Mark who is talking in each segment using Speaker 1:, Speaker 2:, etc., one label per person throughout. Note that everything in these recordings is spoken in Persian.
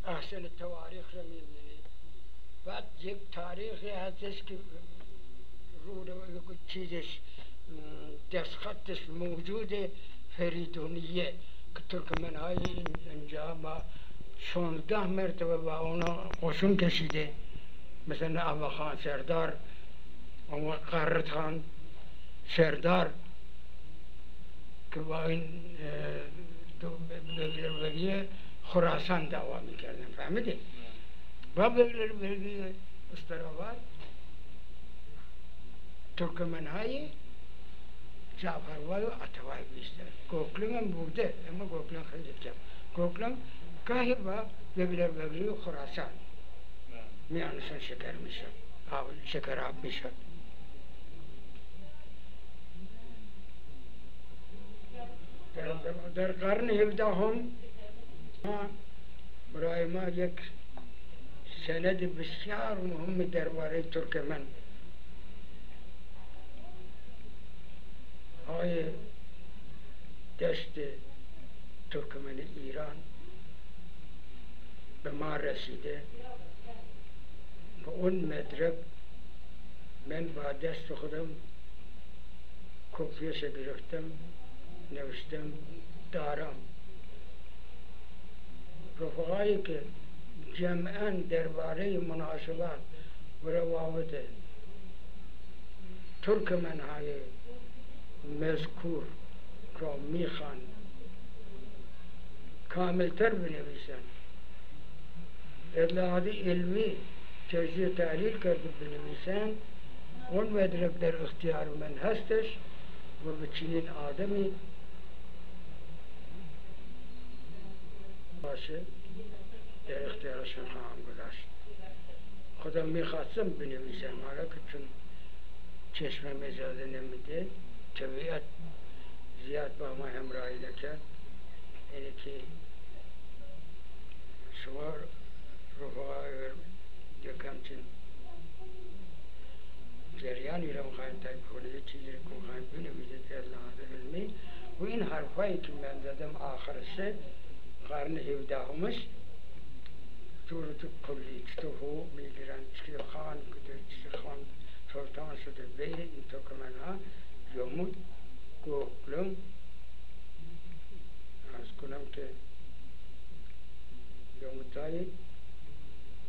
Speaker 1: احسن تواریخ رو میبینید. بعد یک تاریخی هستش که رو چیزش دستخطش موجود فریدونیه که ترکمن‌های اینجا ما 16 مرتبه با اونا قشون کشیده، مثل اما خان سردار، اما قرت خان سردار که با این بگیره خراسان دعوا میکردن، فهمیده؟ با بگیره استراباد ترکمن‌های جعفروای و عطوای بیشتر. گوکلنگ هم بوده، اما گوکلنگ خیلی کم. گوکلنگ گاهی با بگیره و خراسان میانشون شکر میشد، شکر آب میشد. در قرن 17 هم برای ما یک سند بسیار مهم درباره ترکمن های دست ترکمن ایران به ما رسیده. به اون مدرک من با دست خودم کپیش گرفتم، نوشتم، دارم. رفقایی که جمعاً درباره مناسبات و روابط ترکمن‌های مذکور را میخوان کاملتر بنویسن، اطلاعات علمی تجزیه تحلیل کرده بنویسن، اون مدرک در اختیار من هستش و به چنین آدمی باشه در اختیارشون خواهم گذاشت. خودم میخواستم بنویسم، حالا که چون چشمم اجازه نمیده، طبیعت زیاد با ما همراهی نکرد، اینه که شما رفقای یکم چون جریانی را مخواهیم تایید کنید، یه چیزی را که مخواهیم بنویسید اطلاعات علمی و این حرفایی که من زدم آخرشه قرن 17 همش صورت کلی چطور میگیرن، چطور خان کده، چطور خان سلطان شده بین این ترکمن‌ها یومود گوکلنگ از کنم که یومودهای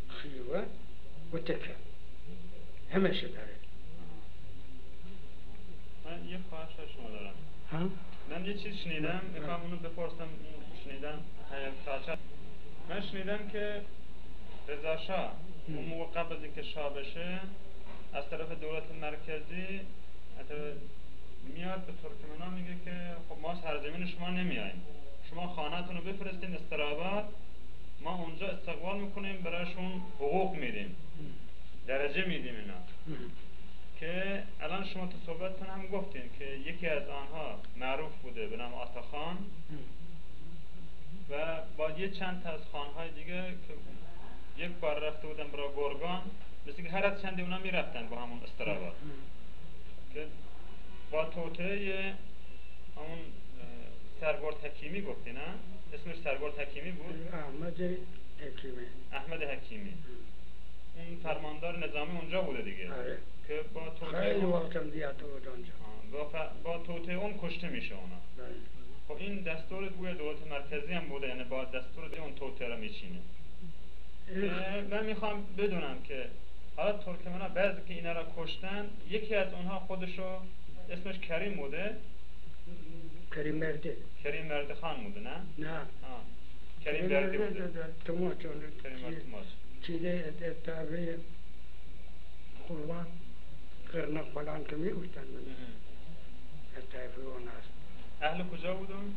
Speaker 1: خیوه و تکه همشه داره.
Speaker 2: من یه خواهش شما دارم. من یه چیز شنیدم، میخوام اونو بپرسم. شنیدم من شنیدم که رضا شاه اون موقع قبل از اینکه شاه بشه از طرف دولت مرکزی میاد به ترکمن‌ها میگه که خب ما سرزمین شما نمیاییم، شما خانه‌تون رو بفرستین استراباد، ما اونجا استقبال میکنیم، برایشون حقوق میدیم، درجه میدیم اینا. که الان شما تو صحبتتون هم گفتین که یکی از آنها معروف بوده به نام آتاخان و با یه چند تا از خانهای دیگه که یک بار رفته بودن برای گرگان، مثل که هر از چندی اونا میرفتن با همون استراباد که با توطئه همون سرگرد حکیمی گفتی نه؟ اسمش سرگرد حکیمی بود؟ احمد حکیمی اون فرماندار نظامی اونجا بوده دیگه.
Speaker 1: آره.
Speaker 2: که با توطئه
Speaker 1: خیلی وقتم دیات بود اونجا.
Speaker 2: با توطئه اون کشته میشه اونا. خب این دستور گویا دولت مرکزی هم بوده، یعنی با دستور اون توطئه رو میچینه. من میخوام بدونم که حالا ترکمن‌ها بعضی که اینا را کشتن، یکی از اونها خودشو اسمش کریم بوده؟
Speaker 1: کریم مرده.
Speaker 2: کریم مرده خان بوده نه؟
Speaker 1: نه.
Speaker 2: کریم مرده بوده.
Speaker 1: تماچ.
Speaker 2: کریم مرده تماچ.
Speaker 1: چیزه تابع قربان قرنق فلان که میگوشتن من. تابع اون هست.
Speaker 2: اهل کجا بودن؟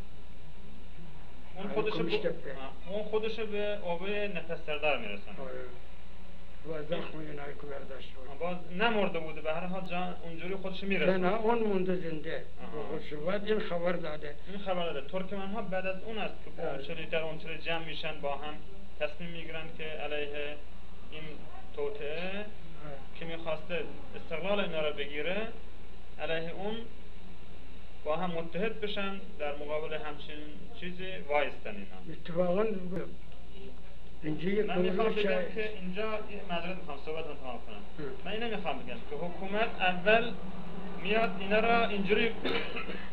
Speaker 2: اون خودشو به آبه نفس سردار میرسن.
Speaker 1: و زخم اینایی که برداشت بود.
Speaker 2: باز نمرده بوده، به هر حال جان اونجوری خودش میرسن.
Speaker 1: نه اون مونده زنده. خودش بعد این خبر داده.
Speaker 2: این خبر داده. ترکمن‌ها بعد از اون است که در اونجوری جمع میشن با هم تصمیم میگیرن که علیه این توطئه که میخواسته استقلال اینا را بگیره، علیه اون با هم متحد بشن در مقابل همچین چیزی وایستن اینا.
Speaker 1: اتفاقاً اینجا
Speaker 2: من میخوام بگم که اینجا معذرت میخوام صحبتم تمام کنم. من اینو میخوام بگم که حکومت اول میاد اینا را اینجوری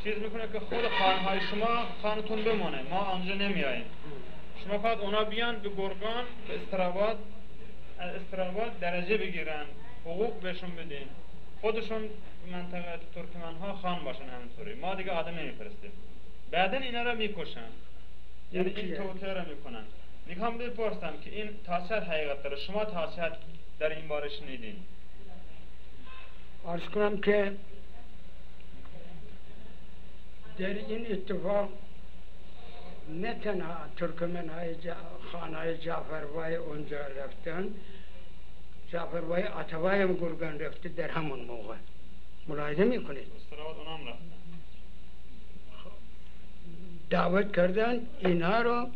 Speaker 2: چیز میکنه که خود خانهای شما خانتون بمونه، ما آنجا نمیاییم. شما فقط اونا بیان به گرگان، به استراباد درجه بگیرن، حقوق بهشون بدین، خودشون منطقه ترکمن ها خان باشن همینطوری. ما دیگه آدم نمیفرستیم. بعدن اینا را میکشن. یعنی این توطئه را میکنن. میخوام بپرسم که این تاثیر حقیقت داره. شما تاثیر در این باره شنیدین؟
Speaker 1: عرض کنم که در این اتفاق نه تنها ترکمن های خانهای جعفروای اونجا رفتن، جعفروای عطوای هم گرگان رفته در همون موقع. ملاحظه میکنید؟
Speaker 2: استراباد اونام رفتن.
Speaker 1: دعوت کردن اینها رو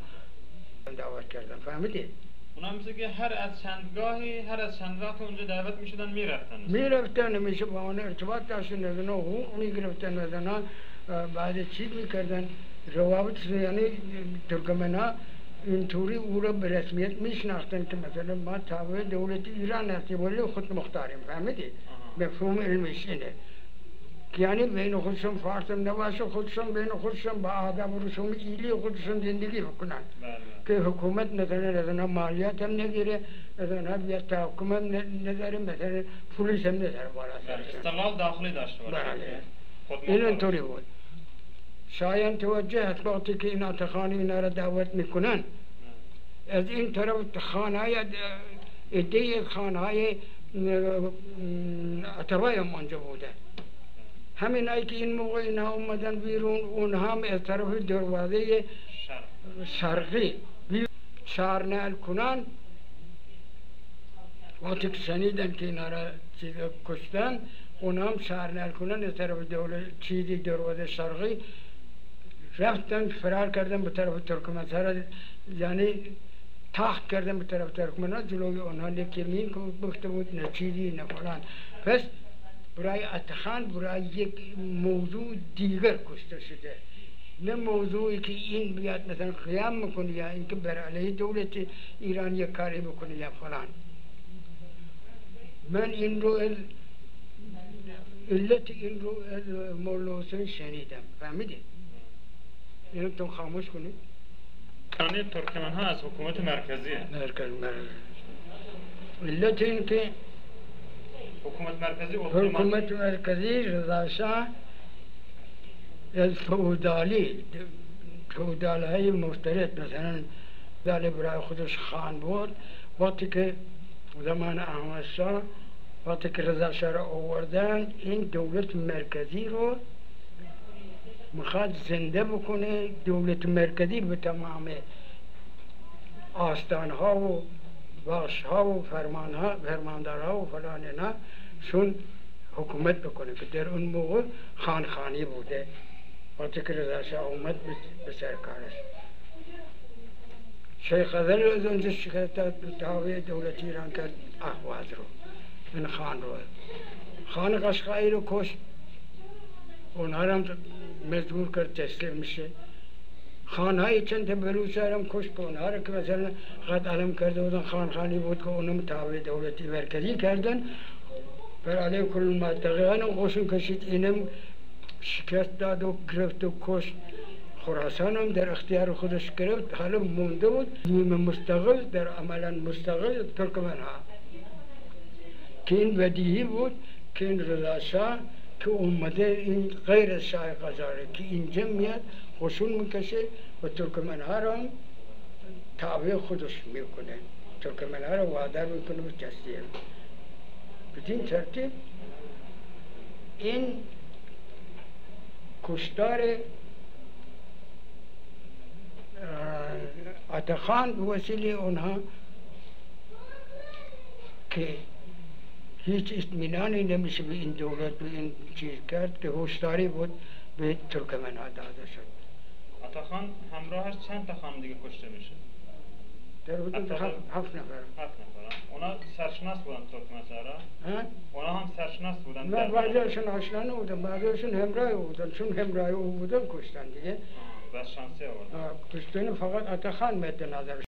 Speaker 1: دعوت کردن، فهمیدید؟
Speaker 2: اونا مثل که هر از چند وقت اونجا دعوت میشدن
Speaker 1: میرفتن همیشه با اون ارتباط داشتن، از اونا حقوق میگرفتن، از اونا بعد چیز میکردن، روابط یعنی ترکمن ها اینطوری او را به رسمیت میشناختن که مثلا ما تابع دولت ایران هستیم ولی خود مختاریم، فهمیدید؟ مفهوم علمیش اینه یعنی بین خودشون فارس هم نباشه، خودشون بین خودشون با آداب و رسوم ایلی خودشون زندگی بکنن که حکومت مثلا از اونها مالیات هم نگیره، از اونها بیاد تحکم هم نداره، مثلا پولیس هم نداره بالا سرشون.
Speaker 2: استقلال داخلی داشته باشه.
Speaker 1: این اینطوری بود. شاید توجه هست وقتی که این آتخانی اینا را دعوت میکنن، از این طرف خانهای ایده خانهای عطوای هم آنجا بوده. همین هایی که این موقع اینها اومدن بیرون، اونها هم از طرف دروازه شرقی شارنال کنن. وقتی که شنیدن که اینا را کشتن، اونها هم شارنال کنن از طرف دروازه شرقی رفتن، فرار کردن به طرف ترکمنستان، یعنی تاخت کردن به طرف ترکمنستان. جلوی اونها نه کمین بخته بود، نه چیزی، نه فلان. پس برای اتخان برای یک موضوع دیگر کشته شده، نه موضوعی که این بیاد مثلا قیام میکنه یا اینکه بر علیه دولت ایران یک کاری بکنه یا فلان. من این رو علت این رو مولا حسین شنیدم، فهمیدید؟ اینو تو خاموش کنید.
Speaker 2: یعنی ترکمن ها از حکومت مرکزیه.
Speaker 1: علت این که
Speaker 2: حکومت
Speaker 1: مرکزی رضا شاه از فئودالی های مختلف، مثلا فئودال برای خودش خان بود. وقتی که زمان احمد شاه وقتی که رضا شاه را آوردن، این دولت مرکزی رو میخواد زنده بکنه. دولت مرکزی به تمام آستان ها و باش ها و فرماندار ها و فلان اینا شون حکومت بکنه که در اون موقع خانی بوده. وقتی که رضا شاه اومد به سرکارش، شیخ ازل از اونجا شکایت تابع دولت ایران کرد اهواز رو، این خان رو، خان قشقایی رو کشت، اونها رو هم مجبور کرد تسلیم میشه. خانهای چند تا بلوچ هم کشت که اونها رو که مثلا قد علم کرده بودن خانی بود که اونم تابع دولتی مرکزی کردن، بر علیه کل منطقه هم قشون کشید. اینم شکست داد و گرفت و کشت. خراسان هم در اختیار خودش گرفت، حالا مونده بود نیمه مستقل، در عملا مستقل ترکمن ها. که این بدیهی بود که این رضا شاه که اومده این غیر از شاه قاجار که اینجا میاد خشون میکشه و ترکمن ها رو هم تابع خودش میکنه، ترکمن ها رو وادار میکنه به جزیره. بدین ترتیب این کشتار اتخان به وسیله اونها که هیچ اطمینانی نمیشه به این دولت به این چیز کرد که هشداری بود به ترکمن ها داده شد.
Speaker 2: اتخان همراهش چند تا خان دیگه کشته میشه؟
Speaker 1: در حدود 7 نفر.
Speaker 2: اونا سرشناس بودن ترکمن‌ها؟ اونا هم سرشناس بودن؟
Speaker 1: نه، بعضیشون آشنا نبودن، بعضیشون همراه بودن، چون همراه او بودن کشتن دیگه.
Speaker 2: بس شانسی آوردن.
Speaker 1: کشتن فقط اتخان مد نظر